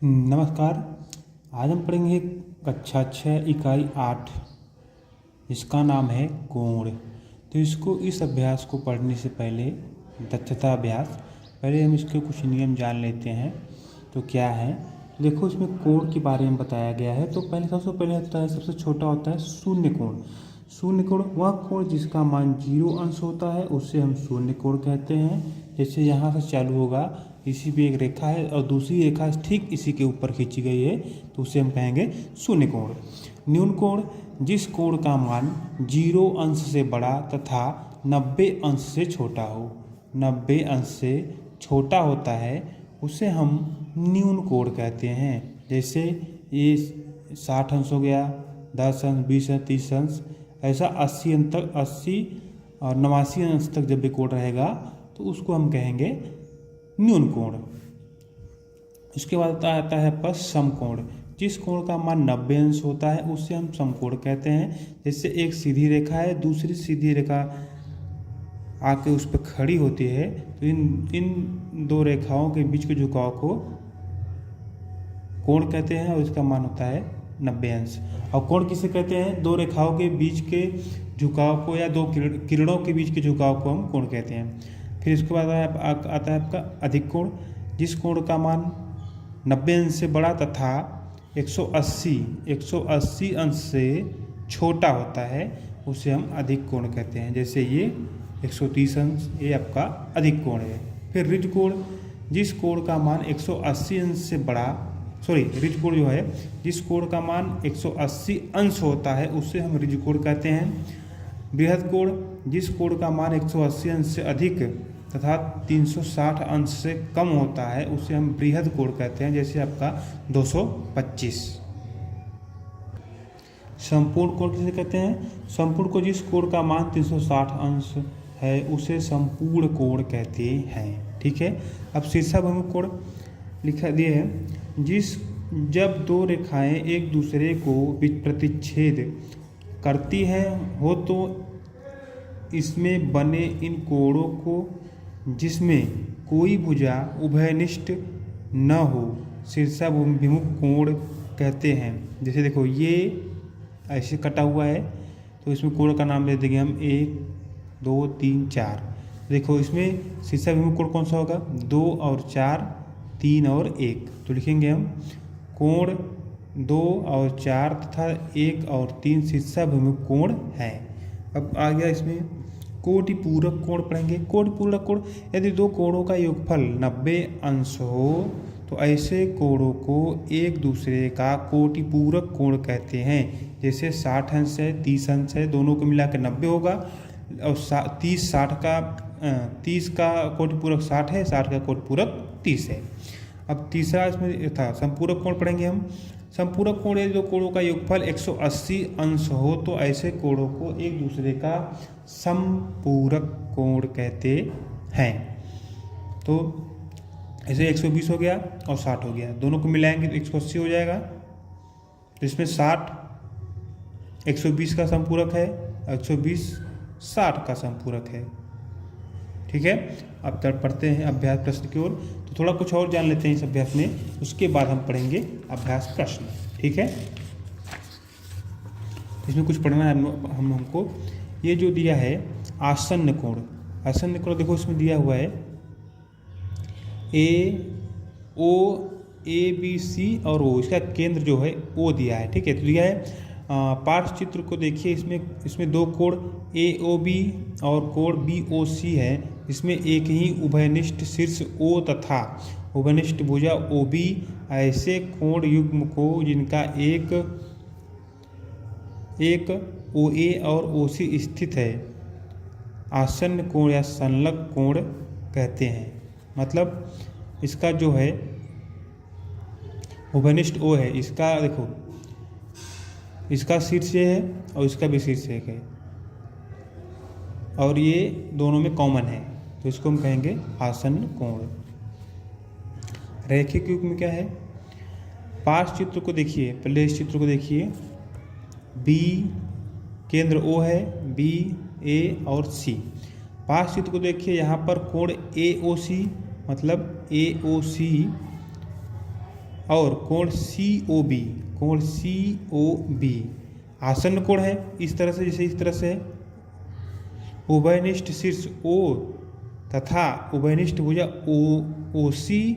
नमस्कार। आज हम पढ़ेंगे कक्षा 6 इकाई 8 जिसका नाम है कोण। तो इस अभ्यास को पढ़ने से पहले दक्षता अभ्यास, पहले हम इसके कुछ नियम जान लेते हैं। तो क्या है, देखो इसमें कोण के बारे में बताया गया है। तो सबसे पहले होता है, सबसे छोटा होता है शून्य कोण। शून्य कोण वह कोण जिसका मान 0 अंश होता है उसे हम शून्य कोण कहते हैं। जैसे यहाँ से चालू होगा, इसी पे एक रेखा है और दूसरी रेखा ठीक इसी के ऊपर खींची गई है, तो उसे हम कहेंगे शून्य कोण। न्यून कोण जिस कोण का मान 0 अंश से बड़ा तथा 90 अंश से छोटा हो। 90 अंश से छोटा होता है उसे हम न्यून कोण कहते हैं। जैसे ये 60 अंश हो गया, 10 अंश, 20 अंश, 30 अंश, ऐसा 80 अंश तक, 80 और 89 अंश तक जब भी कोण रहेगा तो उसको हम कहेंगे न्यून कोण। इसके बाद आता है पर समकोण। जिस कोण का मान 90 अंश होता है उसे हम समकोण कहते हैं। जैसे एक सीधी रेखा है, दूसरी सीधी रेखा आके उस पर खड़ी होती है, तो इन दो रेखाओं के बीच के झुकाव को कोण कहते हैं और इसका मान होता है 90 अंश। और कोण किसे कहते हैं? दो रेखाओं के बीच के झुकाव को या दो किरणों के बीच के झुकाव को हम कोण कहते हैं। फिर इसके बाद आता है आपका अधिक कोण। जिस कोण का मान 90 अंश से बड़ा तथा 180 अंश से छोटा होता है उसे हम अधिक कोण कहते हैं। जैसे ये 130 अंश, ये आपका अधिक कोण है। फिर ऋज कोण जिस कोण का मान 180 अंश से बड़ा, ऋज कोण जो है जिस कोण का मान 180 अंश होता है उसे हम ऋज कोण कहते हैं। बृहद कोण जिस कोण का मान 180 अंश से अधिक तथा 360 अंश से कम होता है उसे हम बृहद कोण कहते हैं। जैसे आपका 225। संपूर्ण कोण किसे कहते हैं? संपूर्ण को जिस कोण का मान 360 अंश है उसे संपूर्ण कोण कहते हैं। ठीक है। अब शीर्षाभिमुख कोण लिखा दिए है, जब दो रेखाएं एक दूसरे को प्रतिच्छेद करती हैं हो तो इसमें बने इन कोणों को जिसमें कोई भुजा उभयनिष्ठ न हो शीर्षाभिमुख कोण कहते हैं। जैसे देखो ये ऐसे कटा हुआ है तो इसमें कोण का नाम दे देंगे हम 1, 2, 3, 4। देखो इसमें शीर्षाभिमुख कोण कौन सा होगा? 2 और 4, 3 और 1। तो लिखेंगे हम कोण 2 और 4 तथा 1 और 3 शीर्षाभिमुख कोण है। अब आ गया इसमें कोटि पूरक कोण पढ़ेंगे। कोटि पूरक कोण यदि दो कोणों का योगफल 90 अंश हो तो ऐसे कोणों को एक दूसरे का कोटि पूरक कोण कहते हैं। जैसे 60 अंश है, 30 अंश है, दोनों को मिलाकर 90 होगा और 30 का कोटि पूरक 60 है, 60 का कोटि पूरक 30 है। अब तीसरा इसमें था संपूरक कोण पढ़ेंगे हम। संपूरक कोण यदि दो कोणों का योगफल 180 अंश हो तो ऐसे कोणों को एक दूसरे का समपूरक कोण कहते हैं। तो ऐसे 120 हो गया और 60 हो गया, दोनों को मिलाएंगे तो 180 हो जाएगा। तो इसमें 60 120 का संपूरक है, 120 60 का संपूरक है। ठीक है। अब तक पढ़ते हैं अभ्यास प्रश्न की ओर। तो थोड़ा कुछ और जान लेते हैं इस अभ्यास में, उसके बाद हम पढ़ेंगे अभ्यास प्रश्न। ठीक है। इसमें कुछ पढ़ना है हमको। ये जो दिया है आसन्न कोण, आसन्न कोण देखो इसमें दिया हुआ है ए बी सी और ओ, इसका केंद्र जो है ओ दिया है। ठीक है। तो दिया है पाठ चित्र को देखिए, इसमें दो कोण AOB और कोण BOC है। इसमें एक ही उभयनिष्ठ शीर्ष O तथा उभयनिष्ठ भुजा OB ऐसे कोण युग्म को जिनका एक OA और OC स्थित है आसन्न कोण या संलग्न कोण कहते हैं। मतलब इसका जो है उभयनिष्ठ O है, इसका देखो इसका शीर्ष ये है और इसका भी शीर्ष एक है और ये दोनों में कॉमन है, तो इसको हम कहेंगे आसन्न कोण। रैखिक युग्म क्या है? पार्श्व चित्र को देखिए, पहले इस चित्र को देखिए। B केंद्र O है, B, A और C। पार्श्व चित्र को देखिए, यहाँ पर कोण AOC मतलब AOC और कोण COB, कोण COB आसन्न कोण है, इस तरह से, जैसे इस तरह से है। उभयनिष्ठ शीर्ष O तथा उभयनिष्ठ भुजा OC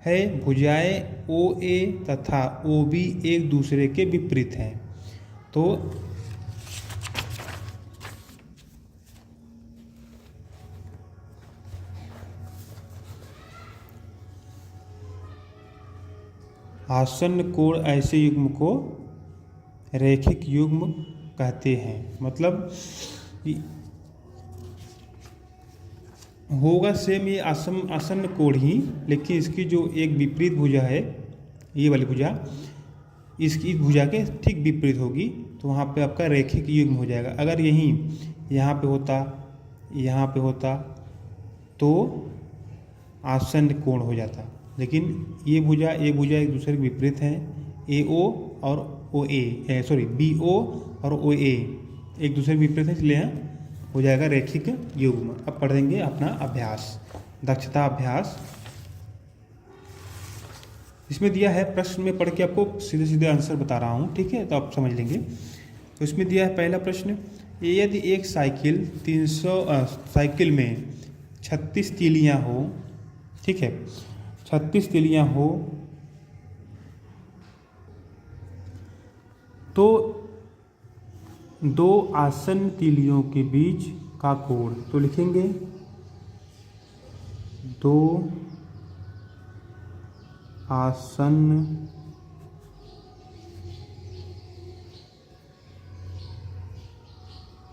है। भुजाएं OA तथा OB एक दूसरे के विपरीत हैं। तो आसन्न कोण ऐसे युग्म को रैखिक युग्म कहते हैं। मतलब होगा सेम ये आसन्न कोण ही, लेकिन इसकी जो एक विपरीत भुजा है, ये वाली भुजा इसकी भुजा के ठीक विपरीत होगी, तो वहाँ पे आपका रैखिक युग्म हो जाएगा। अगर यहीं यहाँ पे होता तो आसन्न कोण हो जाता, लेकिन ये भुजा एक दूसरे के विपरीत हैं। AO और OA BO और OA एक दूसरे के विपरीत हैं, इसलिए हो जाएगा रैखिक युग्म। अब पढ़ेंगे अपना अभ्यास, दक्षता अभ्यास। इसमें दिया है, प्रश्न में पढ़ के आपको सीधे सीधे आंसर बता रहा हूँ, ठीक है, तो आप समझ लेंगे। तो इसमें दिया है पहला प्रश्न, यदि एक साइकिल में 36 तीलियाँ हो, ठीक है, 36 तीलियाँ हो, तो दो आसन्न तीलियों के बीच का कोण, तो लिखेंगे दो आसन्न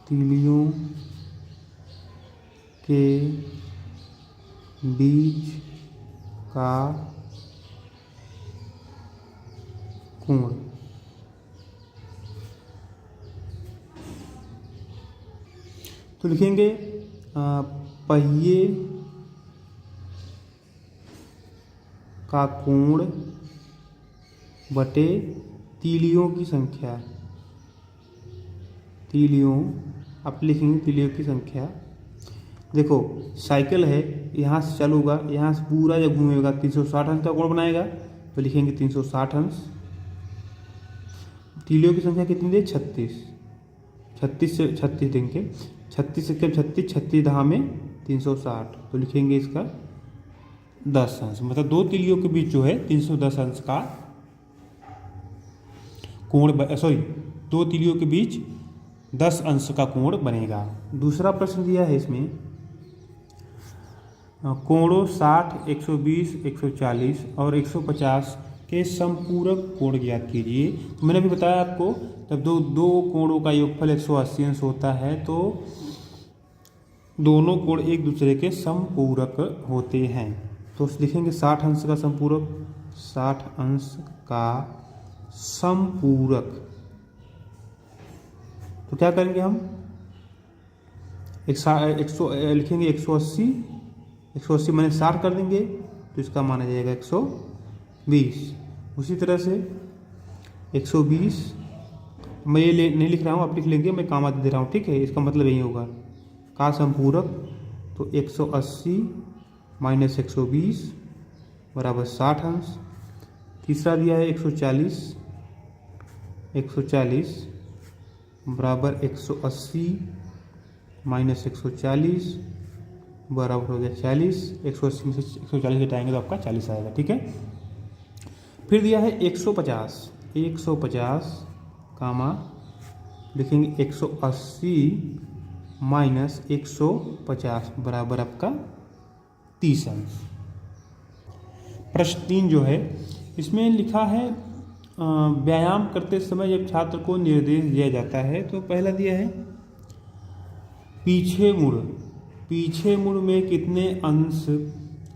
तीलियों के बीच का कोण। तो लिखेंगे पहिए का कोण बटे तीलियों की संख्या। आप लिखेंगे तीलियों की संख्या। देखो साइकिल है, यहाँ से चलूँगा, यहाँ से पूरा जब घूमेगा 360 अंश का कोण बनाएगा, तो लिखेंगे 360 अंश। तीलियों की संख्या कितनी दे, 36 से 36 देंगे, 36 से 36 दहा में 360, तो लिखेंगे इसका 10 अंश। मतलब दो तीलियों के बीच जो है 310 अंश का कोण, दो तीलियों के बीच 10 अंश का कोण बनेगा। दूसरा प्रश्न दिया है इसमें, कोणों 60, 120, 140 और 150 के समपूरक कोण ज्ञात कीजिए। तो मैंने अभी बताया आपको, जब दो कोणों का योगफल 180 अंश होता है तो दोनों कोण एक दूसरे के समपूरक होते हैं। तो लिखेंगे 60 अंश का समपूरक, 60 अंश का समपूरक। तो क्या करेंगे हम, लिखेंगे 180 मैंने 60 कर देंगे, तो इसका माना जाएगा 120। उसी तरह से 120, मैं ये नहीं लिख रहा हूँ, आप लिख लेंगे, मैं कामा दे रहा हूँ, ठीक है, इसका मतलब यही होगा का समपूरक। तो 180 माइनस 120 बराबर 60 अंश। तीसरा दिया है 140 बराबर 180 माइनस 140 बराबर हो गया 40। 180 में से 140 घटाएंगे तो आपका 40 आएगा, ठीक है। फिर दिया है 150 कामा, लिखेंगे 180 माइनस 150 बराबर आपका 30 अंश। प्रश्न 3 जो है इसमें लिखा है, व्यायाम करते समय जब छात्र को निर्देश दिया जाता है, तो पहला दिया है पीछे मुड़ में कितने अंश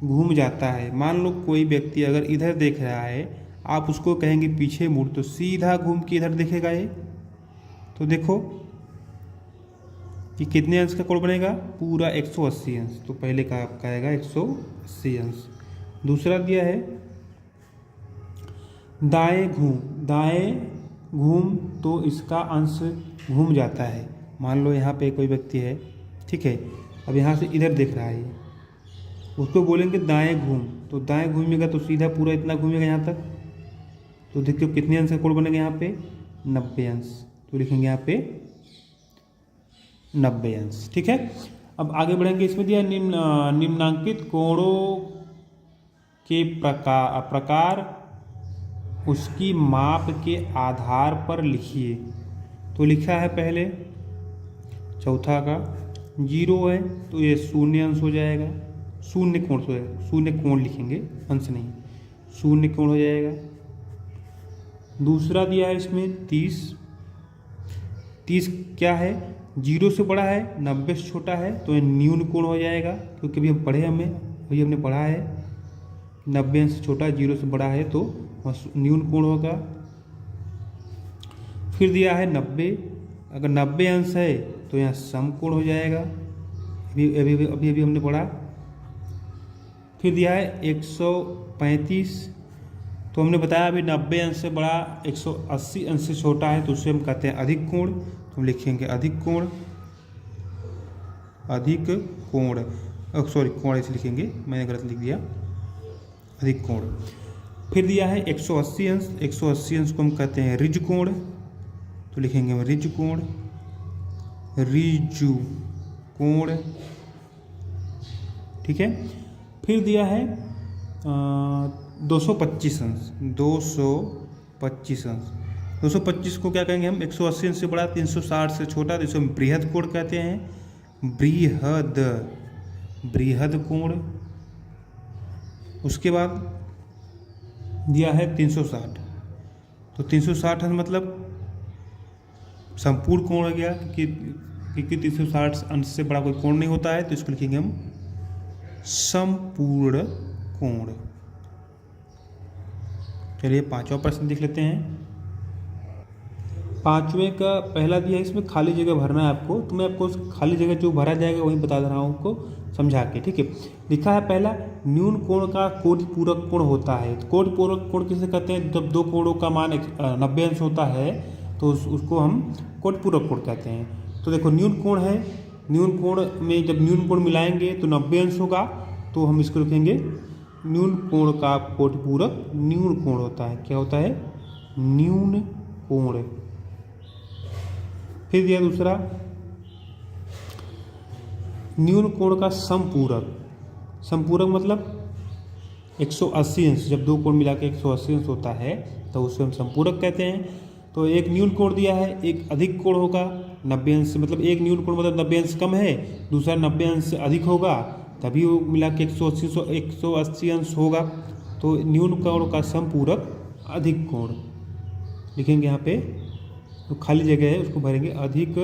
घूम जाता है। मान लो कोई व्यक्ति अगर इधर देख रहा है, आप उसको कहेंगे पीछे मुड़, तो सीधा घूम के इधर देखेगा ये, तो देखो कि कितने अंश का कोण बनेगा, पूरा 180 अंश। तो पहले का आपका आएगा 180 अंश। दूसरा दिया है दाएं घूम, तो इसका अंश घूम जाता है। मान लो यहाँ पे कोई व्यक्ति है, ठीक है, अब यहाँ से इधर देख रहा है, उसको बोलेंगे दाएं घूम, तो दाएं घूमेगा तो सीधा पूरा इतना घूमेगा यहाँ तक, तो देखिए कितने अंश का कोण बनेगा यहाँ पे 90 अंश, तो लिखेंगे यहाँ पे 90 अंश। ठीक है, अब आगे बढ़ेंगे। इसमें दिया निम्नांकित कोणों के प्रकार उसकी माप के आधार पर लिखिए। तो लिखा है पहले चौथा का 0 है तो ये 0 अंश हो जाएगा, 0 कोण हो जाएगा, 0 कोण लिखेंगे अंश नहीं, 0 कोण हो जाएगा। दूसरा दिया है इसमें 30 क्या है 0 से बड़ा है 90 से छोटा है तो ये न्यून कोण हो जाएगा, क्योंकि अभी हम पढ़े अभी हमने पढ़ा है 90 अंश से छोटा 0 से बड़ा है तो न्यून कोण होगा। फिर दिया है 90, अगर 90 अंश है तो यहाँ समकोण हो जाएगा, अभी हमने पढ़ा। फिर दिया है 135, तो हमने बताया अभी 90 अंश से बड़ा 180 अंश से छोटा है तो उसे हम कहते हैं अधिक कोण, तो हम लिखेंगे अधिक कोण, कोण ऐसे लिखेंगे, मैंने गलत लिख दिया, अधिक कोण। फिर दिया है 180 अंश, 180 अंश को हम कहते हैं ऋज कोण, तो लिखेंगे हम ऋज कोण, ऋजु कोण। ठीक है, फिर दिया है 225 अंश, 225 को क्या कहेंगे हम 180 अंश से बड़ा 360 से छोटा, तो इसे हम बृहद कोण कहते हैं, बृहद कोण। उसके बाद दिया है 360, तो 360 अंश मतलब संपूर्ण कोण हो गया, क्योंकि 360 अंश से बड़ा कोई कोण नहीं होता है तो इसको लिखेंगे हम संपूर्ण कोण। चलिए पांचवा प्रश्न देख लेते हैं। पांचवें का पहला दिया है, इसमें खाली जगह भरना है आपको, तो मैं आपको उस खाली जगह जो भरा जाएगा वही बता दे रहा हूँ आपको समझा के। ठीक है, लिखा है पहला न्यून कोण का कोटि पूरक कोण होता है। तो कोटि पूरक कोण किसे कहते हैं, जब दो कोणों का मान 90 अंश होता है तो उसको हम कोटि पूरक कोण कहते हैं। तो देखो न्यून कोण है, न्यून कोण में जब न्यून कोण मिलाएंगे तो 90 अंश होगा, तो हम इसको लिखेंगे न्यून कोण का कोटि पूरक न्यून कोण होता है। क्या होता है, न्यून कोण। फिर दिया दूसरा न्यून कोण का समपूरक, समपूरक मतलब 180 अंश, जब दो कोण मिला के 180 अंश होता है तो उसे हम समपूरक कहते हैं। तो एक न्यून कोण दिया है, एक अधिक कोण होगा 90 अंश से, मतलब एक न्यून कोण मतलब 90 अंश कम है, दूसरा 90 अंश से अधिक होगा, तभी वो मिला के 180 अंश होगा। तो न्यून कोण का समपूरक अधिक कोण लिखेंगे यहाँ पे, तो खाली जगह है उसको भरेंगे अधिक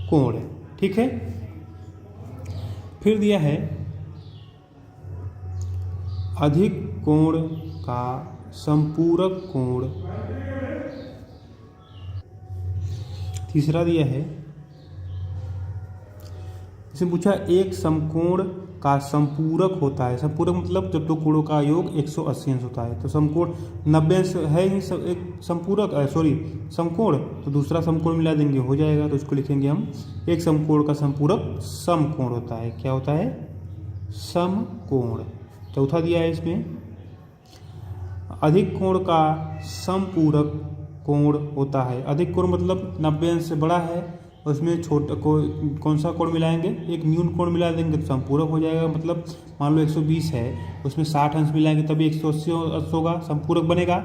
कोण। ठीक है, फिर दिया है अधिक कोण का संपूरक कोण। तीसरा दिया है, इसमें पूछा एक समकोण का संपूरक होता है। संपूरक मतलब जब दो कोणों का योग 180 अंश होता है, तो समकोण 90 अंश है ही एक संपूरक समकोण, तो दूसरा समकोण मिला देंगे हो जाएगा, तो इसको लिखेंगे हम एक समकोण का संपूरक समकोण होता है। क्या होता है, समकोण। चौथा दिया है इसमें अधिक कोण का संपूरक कोण होता है। अधिक कोण मतलब 90 अंश से बड़ा है, उसमें छोटा कौन सा कोण मिलाएंगे, एक न्यून कोण मिला देंगे तो संपूरक हो जाएगा। मतलब मान लो 120 है, उसमें 60 अंश मिलाएंगे तभी 180 अंश होगा, संपूरक बनेगा।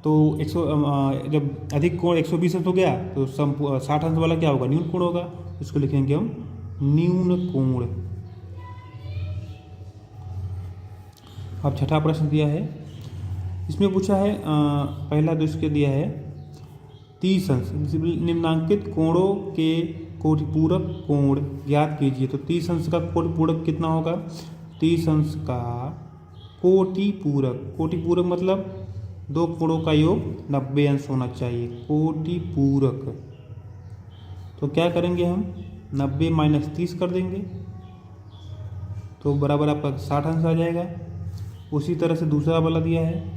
तो जब अधिक कोण 120 अंश हो गया तो 60 अंश वाला क्या होगा, न्यून कोण होगा, इसको लिखेंगे हम न्यून कोण। अब छठा प्रश्न दिया है, इसमें पूछा है पहला जो इसके दिया है 30 अंश, निम्नांकित कोणों के कोटिपूरक कोण ज्ञात कीजिए। तो 30 अंश का कोटिपूरक कितना होगा, 30 अंश का कोटिपूरक, कोटिपूरक मतलब दो कोणों का योग 90 अंश होना चाहिए, कोटिपूरक। तो क्या करेंगे हम 90 माइनस 30 कर देंगे तो बराबर आपका 60 अंश आ जाएगा। उसी तरह से दूसरा वाला दिया है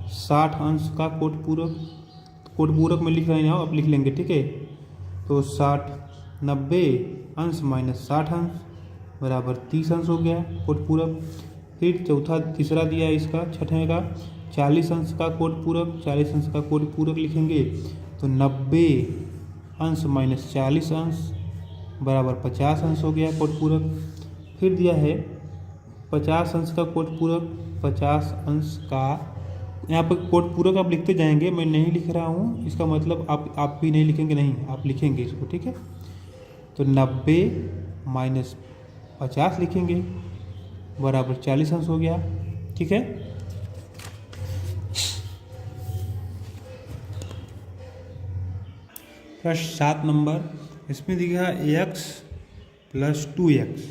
60 अंश का कोटिपूरक, कोटिपूरक में लिख रहे हैं आप लिख लेंगे। ठीक है, तो 90 अंश माइनस 60 अंश बराबर 30 अंश हो गया कोटिपूरक। फिर तीसरा दिया है इसका छठवें का 40 अंश का कोट पूरक, 40 अंश का कोट पूरक लिखेंगे तो 90 अंश माइनस 40 अंश बराबर 50 अंश हो गया कोट पूरक। फिर दिया है 50 अंश का कोट पूरक, 50 अंश का, यहाँ पर कोट पूरक आप लिखते जाएंगे, मैं नहीं लिख रहा हूँ, इसका मतलब आप भी नहीं लिखेंगे, नहीं आप लिखेंगे इसको, ठीक है। तो 90 माइनस 50 लिखेंगे बराबर 40 अंश हो गया, ठीक है। प्रश्न 7 नंबर, इसमें दिखा है x प्लस 2x,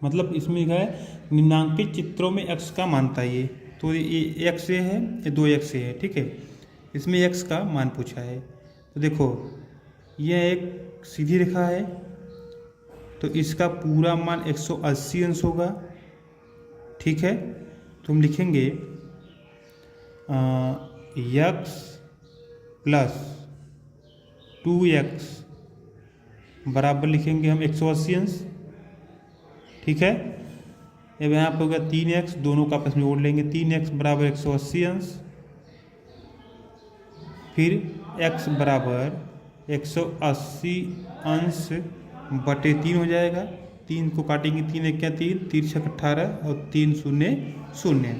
मतलब इसमें लिखा है निम्नांकित चित्रों में x का मान बताइए। तो ये x से है, ये 2x से है, ठीक है। इसमें x का मान पूछा है। तो देखो यह एक सीधी रेखा है, तो इसका पूरा मान 180 अंश होगा, ठीक है। तो हम लिखेंगे x प्लस 2x बराबर लिखेंगे हम 180 अंश, ठीक है। अब यहाँ पर होगा 3x, दोनों का आपस में जोड़ लेंगे, 3x बराबर 180 अंश, फिर x बराबर 180 अंश बटे 3 हो जाएगा। 3 को काटेंगे, 3 एक क्या 3, 3 छक 18 और 3 शून्य 0।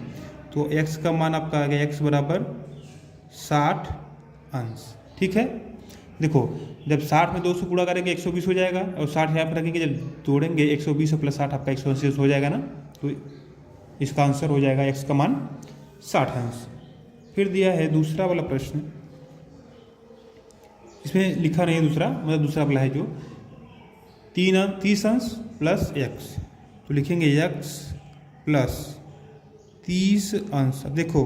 तो x का मान आपका आ गया x बराबर 60 अंश, ठीक है। देखो जब 60 में 2 से गुणा करेंगे 120 हो जाएगा, और 60 यहाँ पर रखेंगे, जब जोड़ेंगे 120 प्लस 60 आपका 180 हो जाएगा ना, तो इसका आंसर हो जाएगा x का मान 60 अंश। फिर दिया है दूसरा वाला प्रश्न, इसमें लिखा नहीं है दूसरा, मतलब दूसरा वाला है जो 30 अंश प्लस x, तो लिखेंगे x प्लस 30 अंश। देखो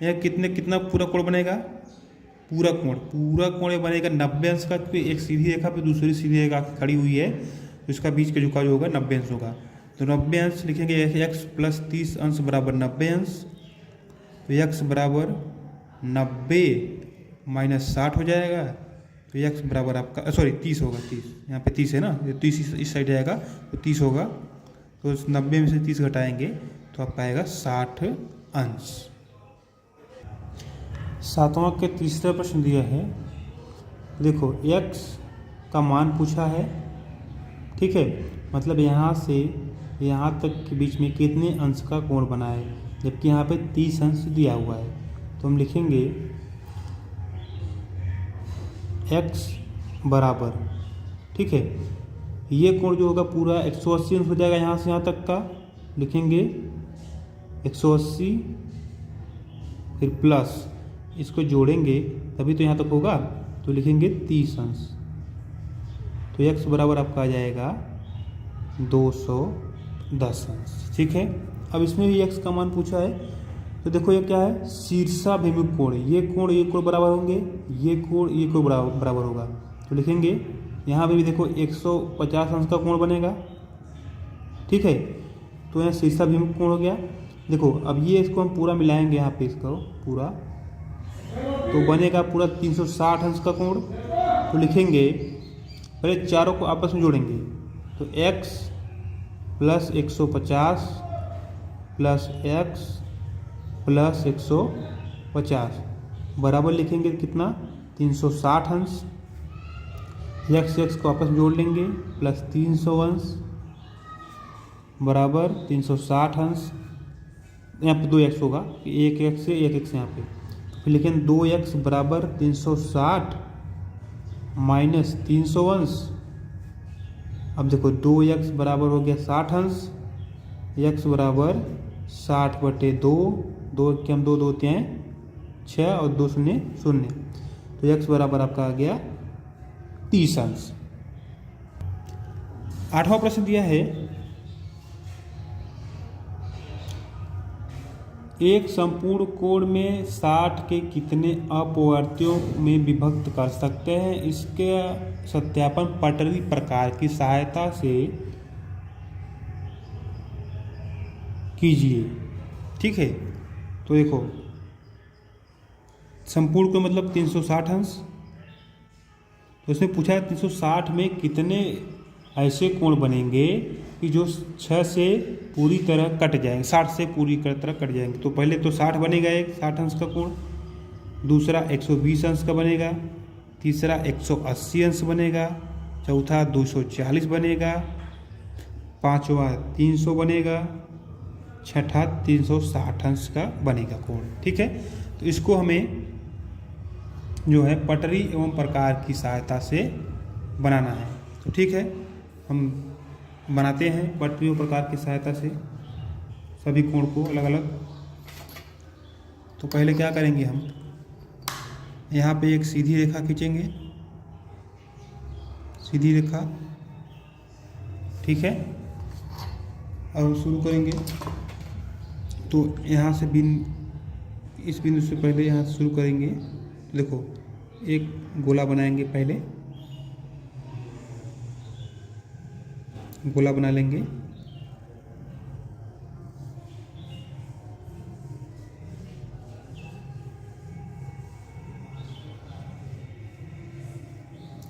यह कितना पूरा कोण बनेगा, पूरा कोण ये बनेगा 90 अंश का, क्योंकि एक सीधी रेखा पे दूसरी सीधी रेखा खड़ी हुई है, तो इसका बीच का झुकाव जो होगा 90 अंश होगा। तो 90 अंश लिखेंगे, x प्लस 30 अंश बराबर 90 अंश, तो x बराबर 90 माइनस 60 हो जाएगा, तो x बराबर आपका 30 होगा, 30 यहाँ पे 30 है ना, 30 इस साइड जाएगा तो 30 होगा, तो 90 में से 30 घटाएंगे तो आपका आएगा 60 अंश। 7वां के तीसरा प्रश्न दिया है, देखो x का मान पूछा है, ठीक है, मतलब यहाँ से यहाँ तक के बीच में कितने अंश का कोण बना है, जबकि यहाँ पे 30 अंश दिया हुआ है। तो हम लिखेंगे x बराबर, ठीक है, ये कोण जो होगा पूरा 180 अंश हो जाएगा, यहाँ से यहाँ तक का लिखेंगे 180, फिर प्लस इसको जोड़ेंगे तभी तो यहाँ तक होगा, तो लिखेंगे 30 अंश, तो x बराबर आपका आ जाएगा 210 अंश, ठीक है। अब इसमें भी x का मान पूछा है, तो देखो ये क्या है, शीर्षाभिमुख कोण, ये कोण बराबर होंगे, ये कोण बराबर होगा, तो लिखेंगे यहाँ पे भी देखो 150 अंश का कोण बनेगा, ठीक है। तो यहाँ शीर्षाभिमुख कोण हो गया। देखो अब ये इसको हम पूरा मिलाएंगे, यहाँ पे इसको पूरा, तो बनेगा पूरा 360 अंश का कोण। तो लिखेंगे पहले चारों को आपस में जोड़ेंगे, तो x plus 150 plus x plus 150 बराबर लिखेंगे कितना, 360 अंश, x को आपस में जोड़ लेंगे, प्लस 300 अंश बराबर 360 अंश, यहाँ पे 2x होगा, एक x से एक x यहाँ पे, फिर लिखेंगे 2x बराबर 360 माइनस 300 अंश। अब देखो 2x बराबर हो गया 60 अंश, x बराबर 60 बटे 2, 2 के हम 2 होते हैं 6 और 2 शून्य 0, तो x बराबर आपका आ गया 30 अंश। 8वां प्रश्न दिया है, एक संपूर्ण कोण में 60 के कितने अपवर्त्यों में विभक्त कर सकते हैं, इसके सत्यापन पटरी प्रकार की सहायता से कीजिए, ठीक है। तो देखो संपूर्ण कोण मतलब 360 अंश, तो उसने पूछा है 360 में कितने ऐसे कोण बनेंगे कि जो 6 से पूरी तरह कट जाएंगे, 60 से पूरी तरह कट जाएंगे। तो पहले तो 60 बनेगा, एक 60 अंश का कोण, दूसरा 120 अंश का बनेगा, तीसरा 180 अंश बनेगा, चौथा 240 बनेगा, पाँचवा 300 बनेगा, छठा 360 अंश का बनेगा कोण। ठीक है, तो इसको हमें जो है पटरी एवं प्रकार की सहायता से बनाना है। तो ठीक है, हम बनाते हैं पटरी एवं प्रकार की सहायता से सभी कोण को अलग अलग। तो पहले क्या करेंगे, हम यहाँ पे एक सीधी रेखा खींचेंगे, सीधी रेखा। ठीक है, और शुरू करेंगे। तो यहाँ से इस बिंदु से पहले यहाँ से शुरू करेंगे। देखो, एक गोला बनाएंगे, पहले गोला बना लेंगे।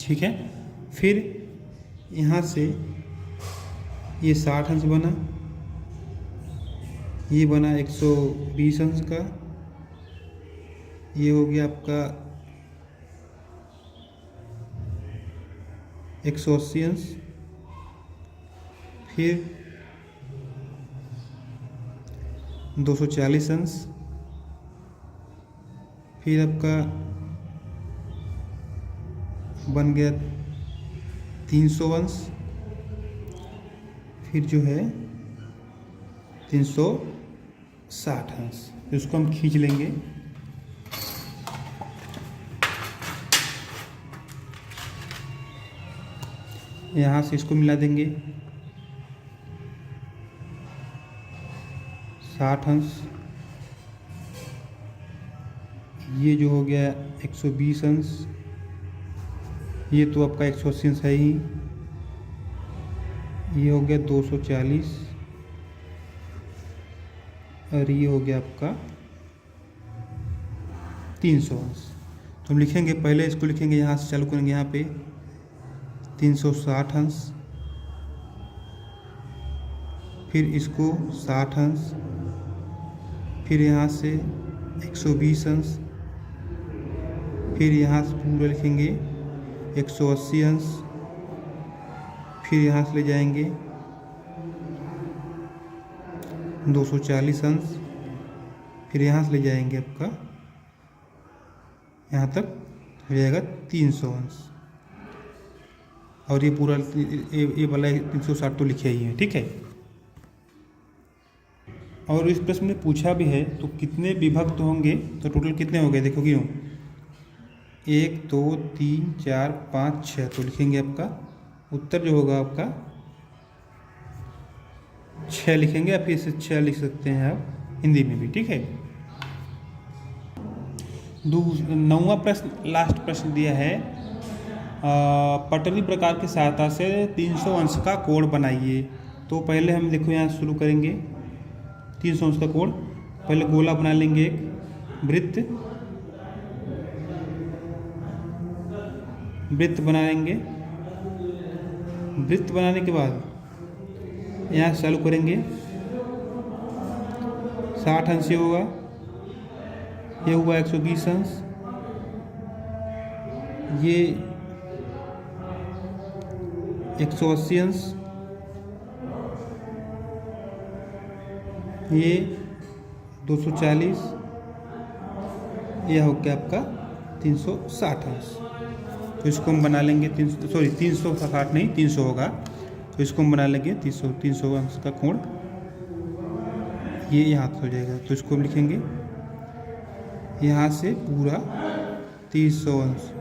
ठीक है, फिर यहाँ से ये 60 अंश बना, ये बना 120 अंश का, ये हो गया आपका 180 अंश, फिर 240 अंश, फिर आपका बन गया 300 अंश, फिर जो है 360 अंश। इसको हम खींच लेंगे। यहाँ से इसको मिला देंगे 60 अंश, ये जो हो गया 120 अंश, ये तो आपका 180 अंश है ही, ये हो गया 240, और ये हो गया आपका 300 अंश। तो हम लिखेंगे, पहले इसको लिखेंगे, यहाँ से चालू करेंगे, यहाँ पे 360 अंश, फिर इसको 60 अंश, फिर यहाँ से 120 अंश, फिर यहाँ से पूरा लिखेंगे 180 अंश, फिर यहाँ से ले जाएंगे 240 अंश, फिर यहाँ से ले जाएंगे आपका यहाँ तक हो जाएगा 300 अंश, और ये पूरा ये वाला 360 तो लिखे ही है। ठीक है, और इस प्रश्न में पूछा भी है, तो कितने विभक्त होंगे, तो टोटल कितने हो गए, देखो क्यों 1 2 3 4 5 6, तो लिखेंगे आपका उत्तर जो होगा आपका 6 लिखेंगे, या फिर इसे 6 लिख सकते हैं आप हिंदी में भी। ठीक है, 9वां प्रश्न, लास्ट प्रश्न दिया है, पटरी प्रकार की सहायता से 300 अंश का कोण बनाइए। तो पहले हम देखो यहाँ शुरू करेंगे 300 अंश का कोण। पहले गोला बना लेंगे, एक वृत्त बना लेंगे। वृत्त बनाने के बाद यहाँ से चालू करेंगे, 60 अंश ये होगा, ये हुआ 120 अंश, ये 180 अंश, ये 240, यह हो गया आपका 360 अंश। तो इसको हम बना लेंगे 360 नहीं 300 होगा, तो इसको हम बना लेंगे 300 अंश का कोण, ये यहाँ हो जाएगा। तो इसको हम लिखेंगे यहाँ से पूरा 300 अंश